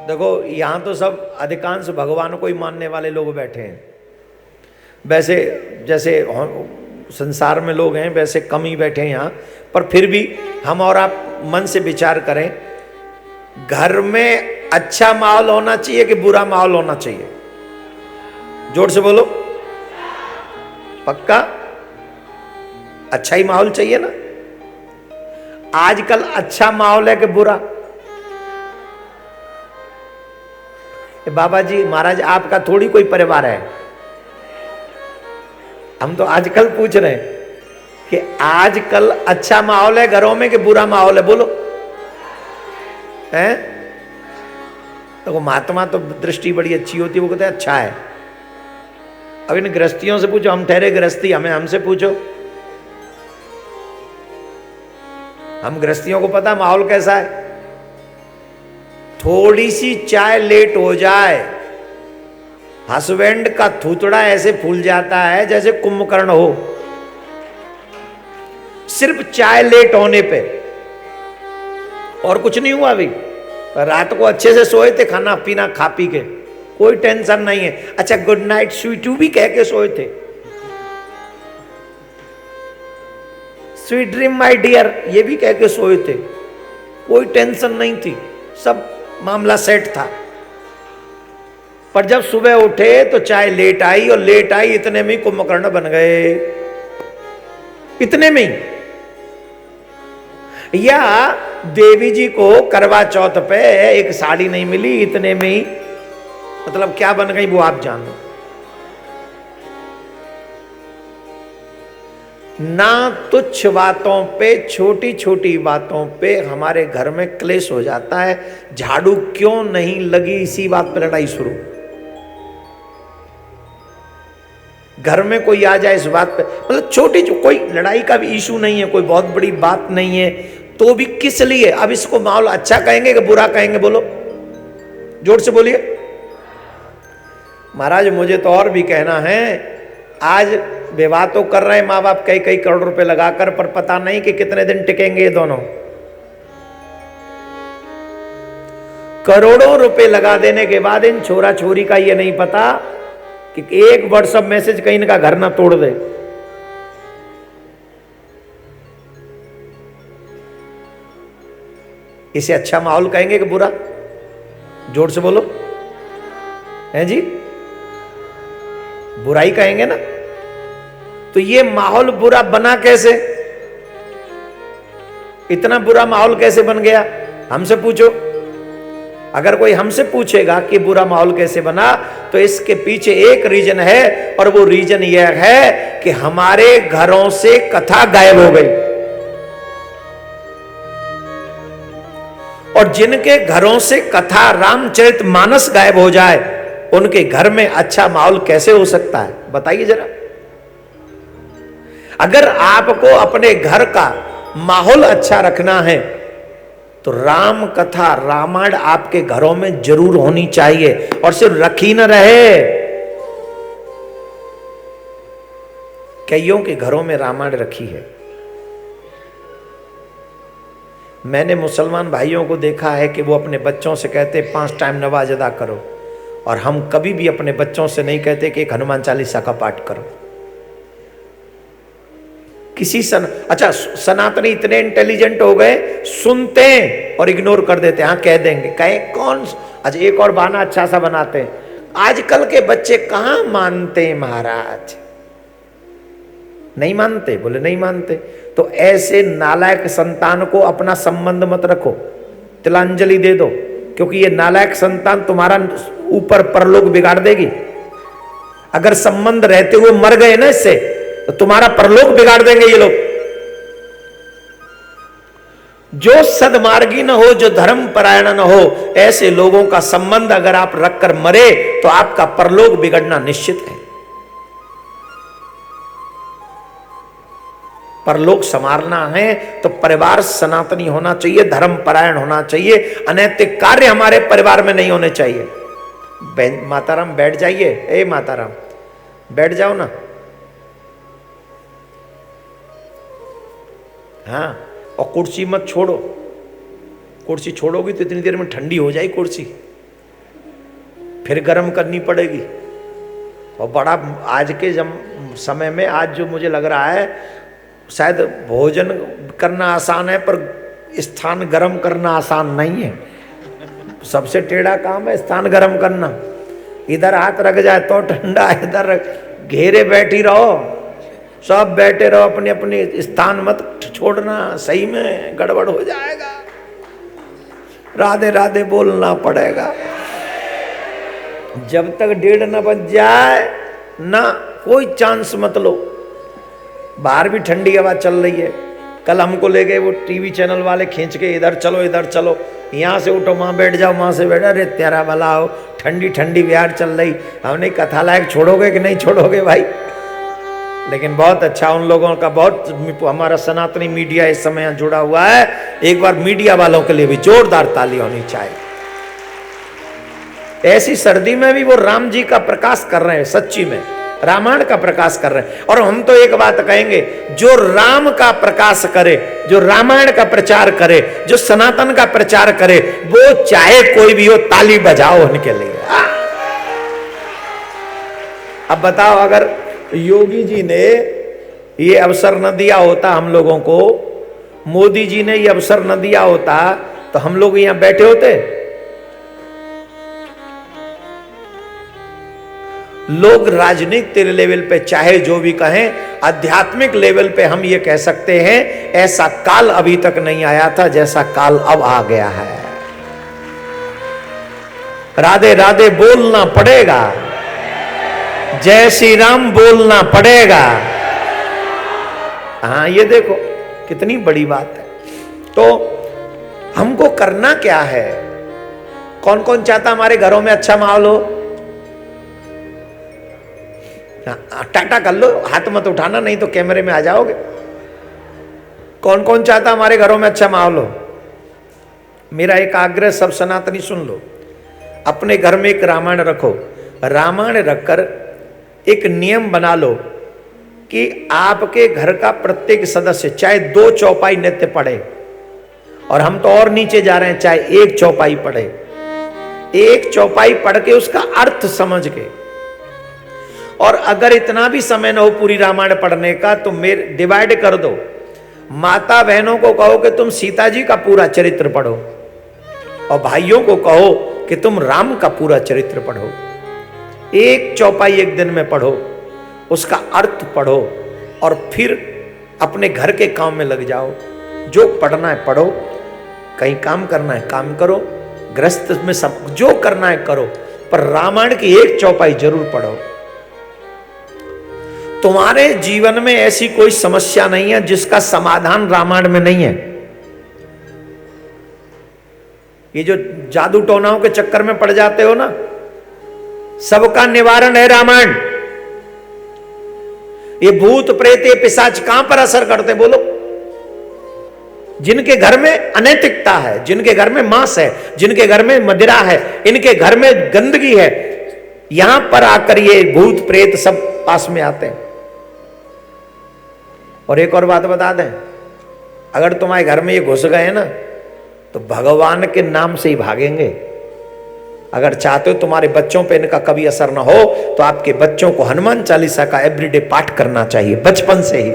देखो यहाँ तो सब अधिकांश भगवान को ही मानने वाले लोग बैठे हैं। वैसे जैसे संसार में लोग हैं वैसे कम ही बैठे हैं यहाँ, पर फिर भी हम और आप मन से विचार करें, घर में अच्छा माहौल होना चाहिए कि बुरा माहौल होना चाहिए? जोर से बोलो। पक्का अच्छा ही माहौल चाहिए ना? आजकल अच्छा माहौल है कि बुरा? बाबा जी महाराज आपका थोड़ी कोई परिवार है, हम तो आजकल पूछ रहे हैं कि आजकल अच्छा माहौल है घरों में कि बुरा माहौल है? बोलो हैं? तो महात्मा तो दृष्टि बड़ी अच्छी होती है, वो कहते हैं अच्छा है। अब इन गृहस्थियों से पूछो, हम ठहरे गृहस्थी, हमसे पूछो, हम गृहस्थियों को पता माहौल कैसा है। थोड़ी सी चाय लेट हो जाए, हस्बैंड का थूथड़ा ऐसे फूल जाता है जैसे कुंभकर्ण हो, सिर्फ चाय लेट होने पे, और कुछ नहीं हुआ। अभी रात को अच्छे से सोए थे, खाना पीना खा पी के, कोई टेंशन नहीं है। अच्छा गुड नाइट स्वीटू भी कह के सोए थे, स्वीट ड्रीम माय डियर ये भी कह के सोए थे, कोई टेंशन नहीं थी, सब मामला सेट था। पर जब सुबह उठे तो चाय लेट आई, और लेट आई इतने में ही कुंभकर्ण बन गए, इतने में ही। या देवी जी को करवा चौथ पे एक साड़ी नहीं मिली, इतने में ही मतलब क्या बन गई वो आप जानो। ना तुच्छ बातों पे, छोटी छोटी बातों पे हमारे घर में क्लेश हो जाता है। झाड़ू क्यों नहीं लगी, इसी बात पर लड़ाई शुरू। घर में कोई आ जाए इस बात पे, मतलब छोटी कोई लड़ाई का भी इशू नहीं है, कोई बहुत बड़ी बात नहीं है, तो भी किस लिए? अब इसको माहौल अच्छा कहेंगे कि बुरा कहेंगे? बोलो जोर से बोलिए। महाराज मुझे तो और भी कहना है। आज विवाह तो कर रहे हैं माँ बाप कई कई करोड़ रुपए लगाकर, पर पता नहीं कि कितने दिन टिकेंगे ये दोनों। करोड़ों रुपए लगा देने के बाद इन छोरा छोरी का ये नहीं पता कि एक व्हाट्सएप मैसेज कहीं इनका घर ना तोड़ दे। इसे अच्छा माहौल कहेंगे कि बुरा? जोर से बोलो। हैं जी? बुराई कहेंगे ना? तो ये माहौल बुरा बना कैसे? इतना बुरा माहौल कैसे बन गया? हमसे पूछो। अगर कोई हमसे पूछेगा कि बुरा माहौल कैसे बना, तो इसके पीछे एक रीजन है, और वो रीजन यह है कि हमारे घरों से कथा गायब हो गई। और जिनके घरों से कथा रामचरितमानस गायब हो जाए, उनके घर में अच्छा माहौल कैसे हो सकता है? बताइए जरा। अगर आपको अपने घर का माहौल अच्छा रखना है तो राम कथा रामायण आपके घरों में जरूर होनी चाहिए, और सिर्फ रखी न रहे। कईयों के घरों में रामायण रखी है। मैंने मुसलमान भाइयों को देखा है कि वो अपने बच्चों से कहते 5 टाइम नमाज अदा करो, और हम कभी भी अपने बच्चों से नहीं कहते कि एक हनुमान चालीसा का पाठ करो। किसी अच्छा सनातनी इतने इंटेलिजेंट हो गए, सुनते हैं और इग्नोर कर देते हैं। हाँ कह देंगे, कहे कौन? अच्छा एक और बहाना अच्छा सा बनाते हैं। आजकल के बच्चे कहां मानते हैं महाराज, नहीं मानते, बोले नहीं मानते। तो ऐसे नालायक संतान को अपना संबंध मत रखो, तिलांजलि दे दो, क्योंकि ये नालायक संतान तुम्हारा ऊपर परलोक बिगाड़ देगी। अगर संबंध रहते हुए मर गए ना इससे, तो तुम्हारा परलोक बिगाड़ देंगे ये लोग। जो सदमार्गी न हो, जो धर्म परायण न हो, ऐसे लोगों का संबंध अगर आप रखकर मरे तो आपका परलोक बिगड़ना निश्चित है। परलोक संवारना है तो परिवार सनातनी होना चाहिए, धर्म परायण होना चाहिए, अनैतिक कार्य हमारे परिवार में नहीं होने चाहिए। माताराम बैठ जाइए, ए माताराम बैठ जाओ ना। हाँ, और कुर्सी मत छोड़ो, कुर्सी छोड़ोगी तो इतनी देर में ठंडी हो जाएगी कुर्सी। फिर गर्म करनी पड़ेगी। और बड़ा आज के समय में आज जो मुझे लग रहा है, शायद भोजन करना आसान है पर स्थान गर्म करना आसान नहीं है। सबसे टेढ़ा काम है स्थान गर्म करना। इधर हाथ रख जाए तो ठंडा, इधर घेरे बैठी रहो, सब बैठे रहो, अपने अपने स्थान मत छोड़ना, सही में गड़बड़ हो जाएगा। राधे राधे बोलना पड़ेगा। जब तक 1:30 न बज जाए ना कोई चांस मत लो। बाहर भी ठंडी हवा चल रही है। कल हमको ले गए वो टीवी चैनल वाले खींच के, इधर चलो इधर चलो, यहाँ से उठो वहाँ बैठ जाओ, वहाँ से बैठ। अरे तेरा भला हो, ठंडी ठंडी बिहार चल रही, हमने कथा लायक छोड़ोगे कि नहीं छोड़ोगे भाई। लेकिन बहुत अच्छा उन लोगों का, बहुत हमारा सनातनी मीडिया इस समय जुड़ा हुआ है। एक बार मीडिया वालों के लिए भी जोरदार ताली होनी चाहिए। ऐसी सर्दी में भी वो राम जी का प्रकाश कर रहे हैं, सच्ची में रामायण का प्रकाश कर रहे हैं। और हम तो एक बात कहेंगे, जो राम का प्रकाश करे, जो रामायण का प्रचार करे, जो सनातन का प्रचार करे, वो चाहे कोई भी हो, ताली बजाओ उनके लिए। अब बताओ, अगर योगी जी ने ये अवसर न दिया होता हम लोगों को, मोदी जी ने ये अवसर न दिया होता, तो हम लोग यहां बैठे होते? लोग राजनीतिक लेवल पे चाहे जो भी कहें, आध्यात्मिक लेवल पे हम ये कह सकते हैं, ऐसा काल अभी तक नहीं आया था जैसा काल अब आ गया है। राधे राधे बोलना पड़ेगा, जय श्री राम बोलना पड़ेगा। हाँ, ये देखो कितनी बड़ी बात है। तो हमको करना क्या है? कौन कौन चाहता हमारे घरों में अच्छा माहौल हो? टाटा कर लो, हाथ मत उठाना नहीं तो कैमरे में आ जाओगे। कौन कौन चाहता हमारे घरों में अच्छा माहौल हो? मेरा एक आग्रह सब सनातनी सुन लो, अपने घर में एक रामायण रखो। रामायण रखकर एक नियम बना लो कि आपके घर का प्रत्येक सदस्य चाहे 2 चौपाई नित्य पढ़े, और हम तो और नीचे जा रहे हैं, चाहे 1 चौपाई पढ़े। 1 चौपाई पढ़ के उसका अर्थ समझ के, और अगर इतना भी समय न हो पूरी रामायण पढ़ने का, तो मेरे डिवाइड कर दो। माता बहनों को कहो कि तुम सीता जी का पूरा चरित्र पढ़ो, और भाइयों को कहो कि तुम राम का पूरा चरित्र पढ़ो। 1 चौपाई एक दिन में पढ़ो, उसका अर्थ पढ़ो, और फिर अपने घर के काम में लग जाओ। जो पढ़ना है पढ़ो, कहीं काम करना है काम करो, गृहस्थ में सब जो करना है करो, पर रामायण की 1 चौपाई जरूर पढ़ो। तुम्हारे जीवन में ऐसी कोई समस्या नहीं है जिसका समाधान रामायण में नहीं है। ये जो जादू टोनाओं के चक्कर में पड़ जाते हो ना, सबका निवारण है रामायण। ये भूत प्रेत ये पिशाच कहां पर असर करते बोलो? जिनके घर में अनैतिकता है, जिनके घर में मांस है, जिनके घर में मदिरा है, इनके घर में गंदगी है, यहां पर आकर ये भूत प्रेत सब पास में आते हैं। और एक और बात बता दें, अगर तुम्हारे घर में ये घुस गए ना, तो भगवान के नाम से ही भागेंगे। अगर चाहते हो तुम्हारे बच्चों पे इनका कभी असर ना हो, तो आपके बच्चों को हनुमान चालीसा का एवरीडे पाठ करना चाहिए बचपन से ही।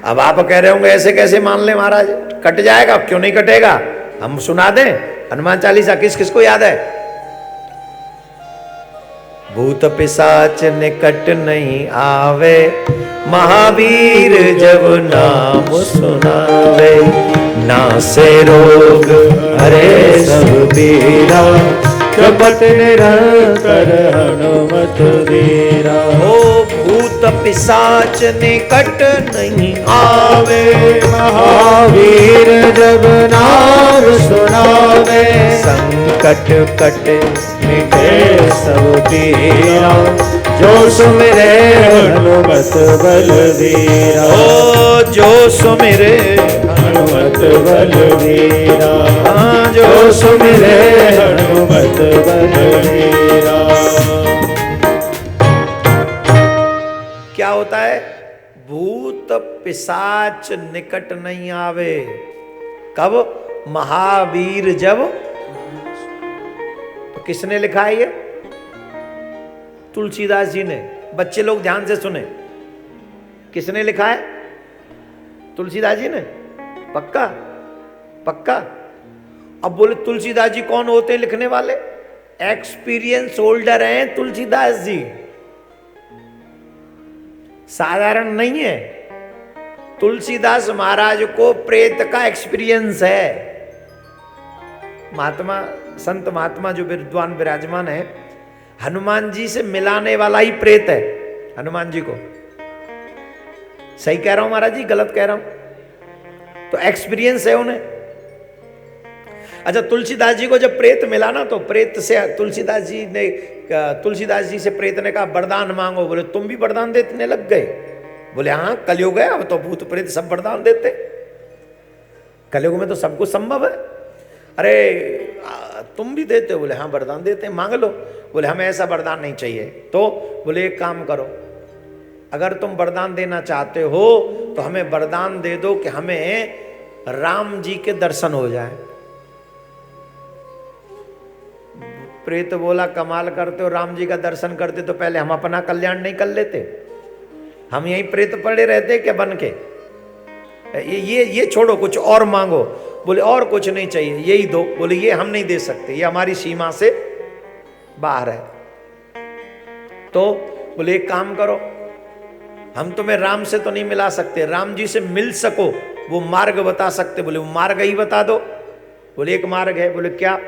अब आप कह रहे होंगे ऐसे कैसे मान ले महाराज, कट जाएगा? क्यों नहीं कटेगा, हम सुना दें। हनुमान चालीसा किस किस को याद है? भूत पिशाच निकट नहीं आवे, महावीर जब नाम सुनावे। नासे रोग हरे सब पीरा, कपट निरंतर हनुमत वीरा। ओ भूत पिशाच निकट नहीं आवे, महावीर जब नाम सुनावे। संकट कट मिटे सब पीरा, जो सुमिरे हनुमत बलवीरा। ओ जो सुमिरे हनुमत बलवीरा, जो सुमिरे हनुमत बलवीरा। क्या होता है? भूत पिशाच निकट नहीं आवे। कब? महावीर जब किसने लिखा है ये? तुलसीदास जी ने। बच्चे लोग ध्यान से सुने, किसने लिखा है? तुलसीदास जी ने। पक्का? पक्का? अब बोले तुलसीदास जी कौन होते हैं लिखने वाले? एक्सपीरियंस होल्डर हैं तुलसीदास जी, साधारण नहीं है। तुलसीदास महाराज को प्रेत का एक्सपीरियंस है। महात्मा संत महात्मा जो विद्वान विराजमान है, हनुमान जी से मिलाने वाला ही प्रेत है हनुमान जी को। सही कह रहा हूं महाराज जी, गलत कह रहा हूं? तो एक्सपीरियंस है उन्हें। अच्छा, तुलसीदास जी को जब प्रेत मिला ना, तो प्रेत से तुलसीदास जी से प्रेत ने कहा वरदान मांगो। बोले तुम भी वरदान देने लग गए? बोले हाँ, कलयुग है, अब तो भूत प्रेत सब वरदान देते। कलयुग में तो सब कुछ संभव है। अरे तुम भी देते हो? बोले हाँ वरदान देते हैं, मांग लो। बोले हमें ऐसा वरदान नहीं चाहिए। तो बोले एक काम करो, अगर तुम वरदान देना चाहते हो तो हमें वरदान दे दो कि हमें राम जी के दर्शन हो जाए। प्रेत बोला कमाल करते हो, राम जी का दर्शन करते तो पहले हम अपना कल्याण नहीं कर लेते? हम यहीं प्रेत पड़े रहते क्या बन के? ये छोड़ो, कुछ और मांगो। बोले और कुछ नहीं चाहिए, यही दो। बोले ये हम नहीं दे सकते, ये हमारी सीमा से बाहर है। तो बोले एक काम करो, हम तुम्हें राम से तो नहीं मिला सकते, राम जी से मिल सको वो मार्ग बता सकते। बोले वो मार्ग ही बता दो। बोले एक मार्ग है। बोले क्या?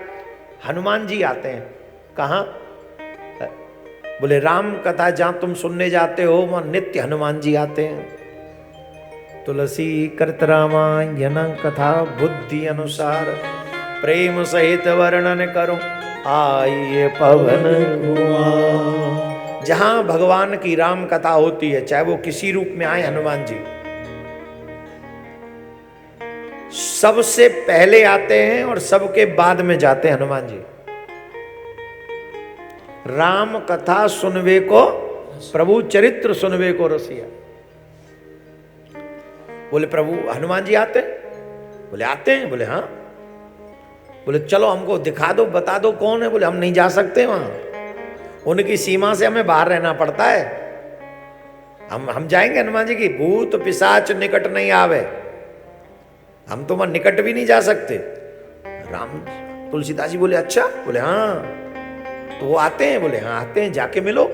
हनुमान जी आते हैं। कहाँ? बोले राम कथा जहां तुम सुनने जाते हो वहां नित्य हनुमान जी आते हैं। तुलसी कृत रामायण कथा बुद्धि अनुसार प्रेम सहित वर्णन करो आइए पवन कुमार। जहां भगवान की राम कथा होती है, चाहे वो किसी रूप में आए हनुमान जी, सबसे पहले आते हैं और सबके बाद में जाते हैं हनुमान जी। राम कथा सुनवे को प्रभु चरित्र सुनवे को रसिया। बोले प्रभु हनुमान जी आते हैं? बोले आते हैं। बोले हाँ। बोले चलो हमको दिखा दो, बता दो कौन है। बोले हम नहीं जा सकते वहां, उनकी सीमा से हमें बाहर रहना पड़ता है। हम जाएंगे हनुमान जी की? भूत पिशाच निकट नहीं आवे, हम तो वहां निकट भी नहीं जा सकते। राम तुलसीदास जी बोले अच्छा? बोले हाँ। तो वो आते हैं? बोले हाँ आते हैं, जाके मिलो।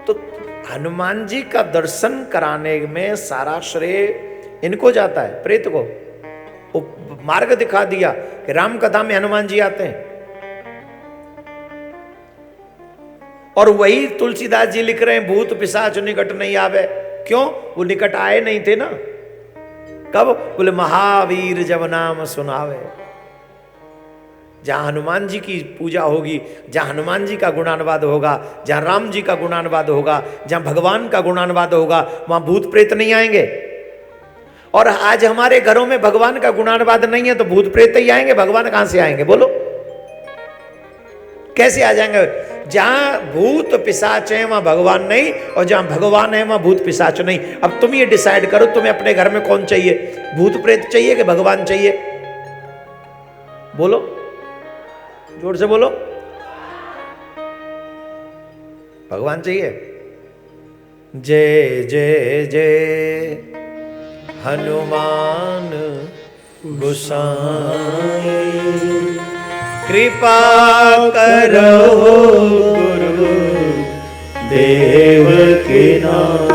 तो हनुमान जी का दर्शन कराने में सारा श्रेय इनको जाता है, प्रेत को। वो मार्ग दिखा दिया कि राम कथा में हनुमान जी आते हैं। और वही तुलसीदास जी लिख रहे हैं भूत पिशाच निकट नहीं आवे। क्यों? वो निकट आए नहीं थे ना। कब? बोले महावीर जब नाम सुनावे। जहां हनुमान जी की पूजा होगी, जहां हनुमान जी का गुणानुवाद होगा, जहां राम जी का गुणानुवाद होगा, जहां भगवान का गुणानुवाद होगा, वहां भूत प्रेत नहीं आएंगे। और आज हमारे घरों में भगवान का गुणानुवाद नहीं है तो भूत प्रेत ही आएंगे, भगवान कहां से आएंगे? बोलो कैसे आ जाएंगे? जहां भूत पिशाच है वहां भगवान नहीं, और जहां भगवान है वहां भूत पिशाच नहीं। अब तुम ये डिसाइड करो, तुम्हें अपने घर में कौन चाहिए? भूत प्रेत चाहिए कि भगवान चाहिए? बोलो जोर से बोलो। भगवान चाहिए। जय जय जय हनुमान गोसाई, कृपा करो गुरु देव के नाम।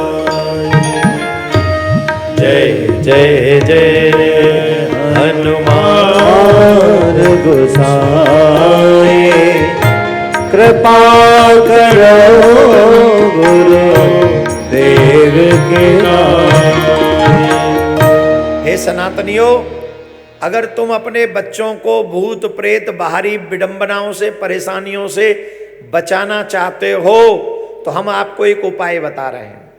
जय जय जय हनुमान गोसाई, कृपा करो गुरु देव के नाम। हे सनातनियों, अगर तुम अपने बच्चों को भूत प्रेत बाहरी विडंबनाओं से, परेशानियों से बचाना चाहते हो तो हम आपको एक उपाय बता रहे हैं।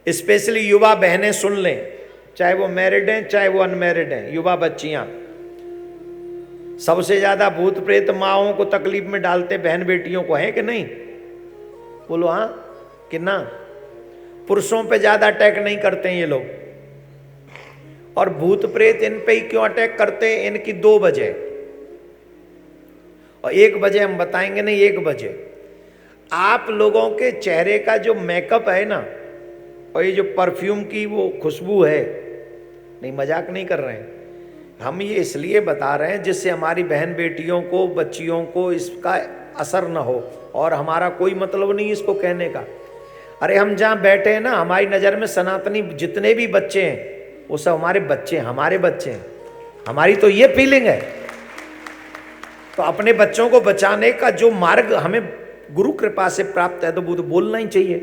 स्पेशली युवा बहनें सुन लें, चाहे वो मैरिड हैं चाहे वो अनमैरिड हैं। युवा बच्चियां सबसे ज्यादा भूत प्रेत माओं को तकलीफ में डालते बहन बेटियों को, है कि नहीं? बोलो हाँ कि ना? पुरुषों पे ज्यादा अटैक नहीं करते हैं ये लोग। और भूत प्रेत इन पे ही क्यों अटैक करते हैं? इनकी दो वजह। और 1 बजे हम बताएंगे नहीं, 1 बजे आप लोगों के चेहरे का जो मेकअप है ना, और ये जो परफ्यूम की वो खुशबू है, नहीं मजाक नहीं कर रहे हैं हम, ये इसलिए बता रहे हैं जिससे हमारी बहन बेटियों को, बच्चियों को इसका असर न हो। और हमारा कोई मतलब नहीं इसको कहने का। अरे हम जहाँ बैठे हैं ना, हमारी नज़र में सनातनी जितने भी बच्चे हैं वो सब हमारे बच्चे हैं, हमारे बच्चे हैं, हमारी तो ये फीलिंग है। तो अपने बच्चों को बचाने का जो मार्ग हमें गुरु कृपा से प्राप्त है तो वो तो बोलना ही चाहिए।